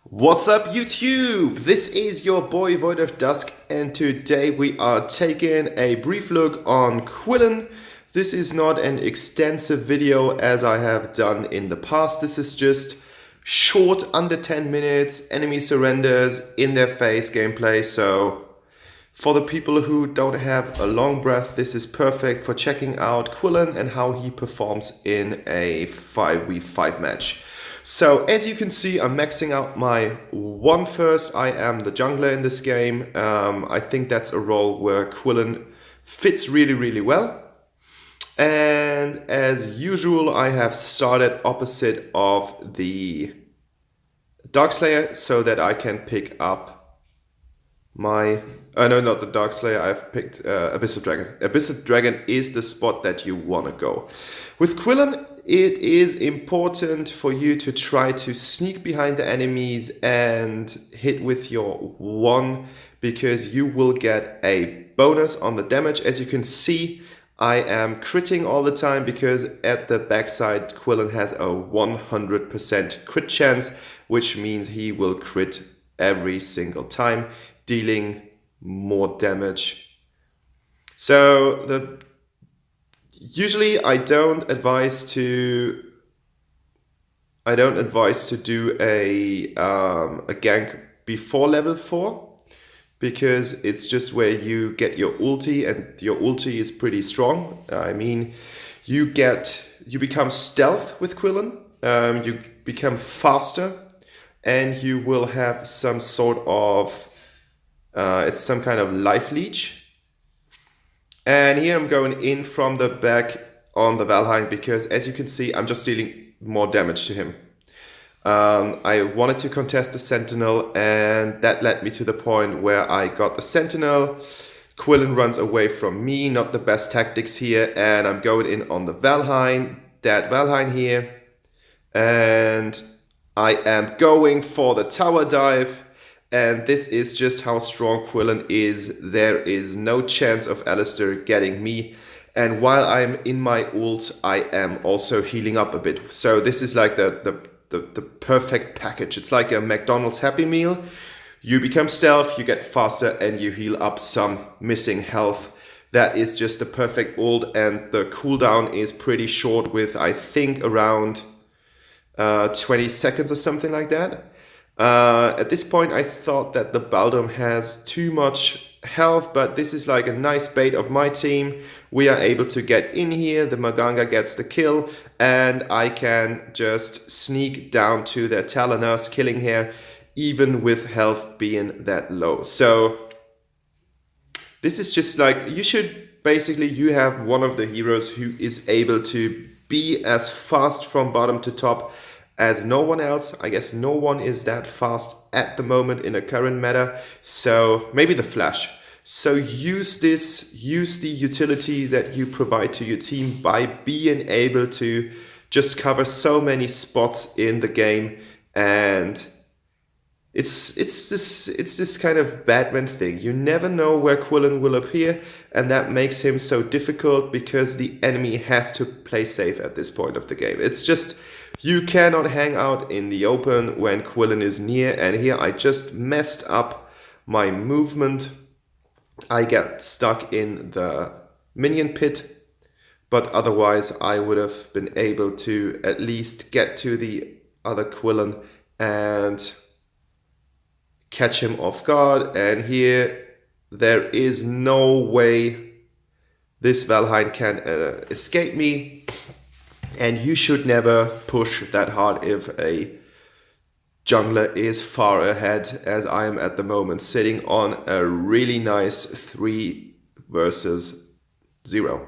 What's up YouTube? This is your boy Void of Dusk, and today we are taking a brief look on Quillen. This is not an extensive video as I have done in the past. This is just short, under 10 minutes, enemy surrenders, in their face gameplay. So for the people who don't have a long breath, this is perfect for checking out Quillen and how he performs in a 5v5 match. So as you can see, I'm maxing out my 1 first. I am the jungler in this game. I think that's a role where Quillen fits really well. And as usual, I have started opposite of the Darkslayer so that I can pick up my... no, not the Darkslayer. I've picked Abyss of Dragon. Abyss of Dragon is the spot that you want to go. With Quillen, it is important for you to try to sneak behind the enemies and hit with your 1 because you will get a bonus on the damage. As you can see, I am critting all the time because at the backside, Quillen has a 100% crit chance, which means he will crit every single time, dealing more damage. So usually I don't advise to do a gank before level 4 because it's just where you get your ulti, and your ulti is pretty strong. I mean, you become stealth with Quillen, you become faster, and you will have some sort of it's some kind of life leech. And here I'm going in from the back on the Valheim because, as you can see, I'm just dealing more damage to him. I wanted to contest the Sentinel, and that led me to the point where I got the Sentinel. Quillen runs away from me, not the best tactics here, and I'm going in on the Valheim, that Valheim here. And I am going for the tower dive. And this is just how strong Quillen is. There is no chance of Alistair getting me. And while I'm in my ult, I am also healing up a bit. So this is like the perfect package. It's like a McDonald's Happy Meal. You become stealth, you get faster, and you heal up some missing health. That is just the perfect ult, and the cooldown is pretty short with, I think, around 20 seconds or something like that. At this point, I thought that the Baldom has too much health, but this is like a nice bait of my team. We are able to get in here, the Maganga gets the kill, and I can just sneak down to their Taloners, killing here, even with health being that low. So this is just like, you have one of the heroes who is able to be as fast from bottom to top as no one else. I guess no one is that fast at the moment in a current meta. So maybe the Flash. So use the utility that you provide to your team by being able to just cover so many spots in the game. And it's this kind of Batman thing. You never know where Quillen will appear, and that makes him so difficult because the enemy has to play safe at this point of the game. It's just, you cannot hang out in the open when Quillen is near, and here I just messed up my movement. I got stuck in the minion pit, but otherwise I would have been able to at least get to the other Quillen and catch him off guard. And here there is no way this Valheim can escape me. And you should never push that hard if a jungler is far ahead, as I am at the moment, sitting on a really nice 3 versus 0.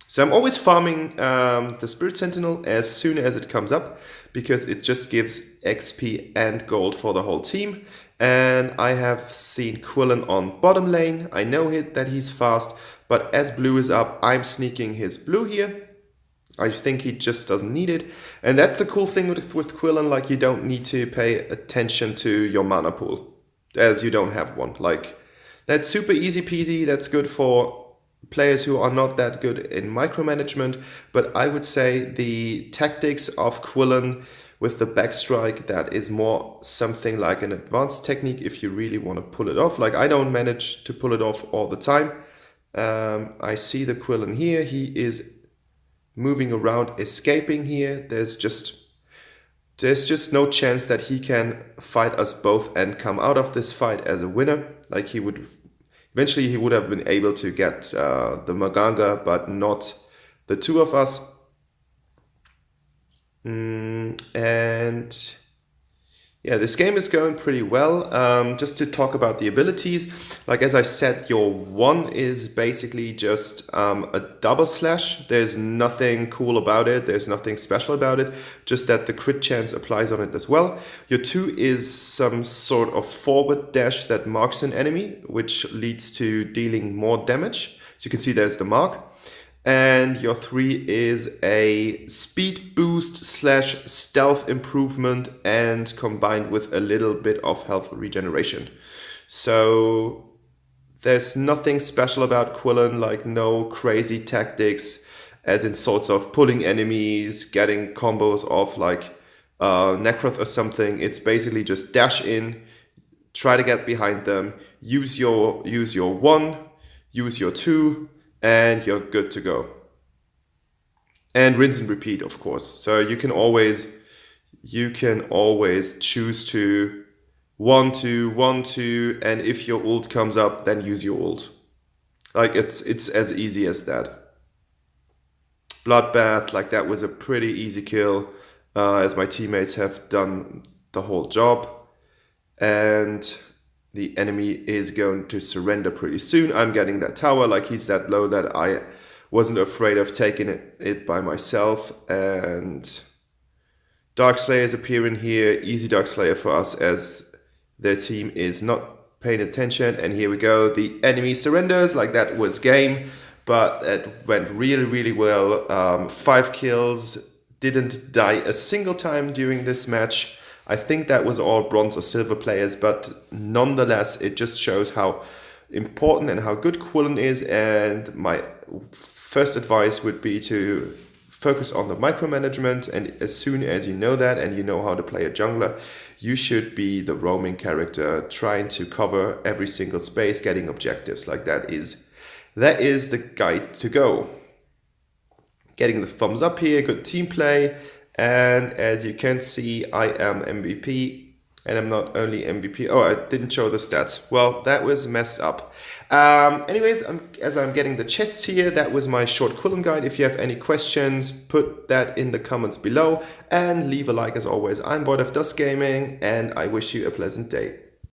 So I'm always farming the Spirit Sentinel as soon as it comes up, because it just gives XP and gold for the whole team. And I have seen Quillen on bottom lane. I know that he's fast, but as blue is up, I'm sneaking his blue here. I think he just doesn't need it. And that's the cool thing with Quillen, like, you don't need to pay attention to your mana pool, as you don't have one. Like, that's super easy peasy. That's good for players who are not that good in micromanagement. But I would say the tactics of Quillen With the backstrike, that is more something like an advanced technique if you really want to pull it off. Like, I don't manage to pull it off all the time. I see the Quillen here. He is moving around, escaping here. There's just no chance that he can fight us both and come out of this fight as a winner. Like, he would eventually he would have been able to get the Maganga, but not the two of us. And yeah, this game is going pretty well. Just to talk about the abilities, like as I said, your 1 is basically just a double slash. There's nothing cool about it. There's nothing special about it. Just that the crit chance applies on it as well. Your 2 is some sort of forward dash that marks an enemy, which leads to dealing more damage. So you can see there's the mark. And your 3 is a speed boost / stealth improvement, and combined with a little bit of health regeneration. So there's nothing special about Quillen, like no crazy tactics, as in sorts of pulling enemies, getting combos off like Necroth or something. It's basically just dash in, try to get behind them, use your 1, use your 2, and you're good to go. And rinse and repeat, of course. So you can always choose to 1, 2, 1, 2, and if your ult comes up, then use your ult. Like, it's as easy as that. Bloodbath, like, that was a pretty easy kill, as my teammates have done the whole job. And the enemy is going to surrender pretty soon. I'm getting that tower, like he's that low that I wasn't afraid of taking it by myself. And Darkslayer is appearing here. Easy Darkslayer for us as their team is not paying attention. And here we go. The enemy surrenders, like that was game, but it went really, really well. 5 kills, didn't die a single time during this match. I think that was all bronze or silver players, but nonetheless, it just shows how important and how good Quillen is. And my first advice would be to focus on the micromanagement. And as soon as you know that and you know how to play a jungler, you should be the roaming character, trying to cover every single space, getting objectives. Like that is the guide to go. Getting the thumbs up here, good team play. And as you can see, I am MVP, and I'm not only MVP. Oh, I didn't show the stats. Well, that was messed up. Anyways, as I'm getting the chests here, that was my short Quillen guide. If you have any questions, put that in the comments below, and leave a like as always. I'm Void of Dust Gaming, and I wish you a pleasant day.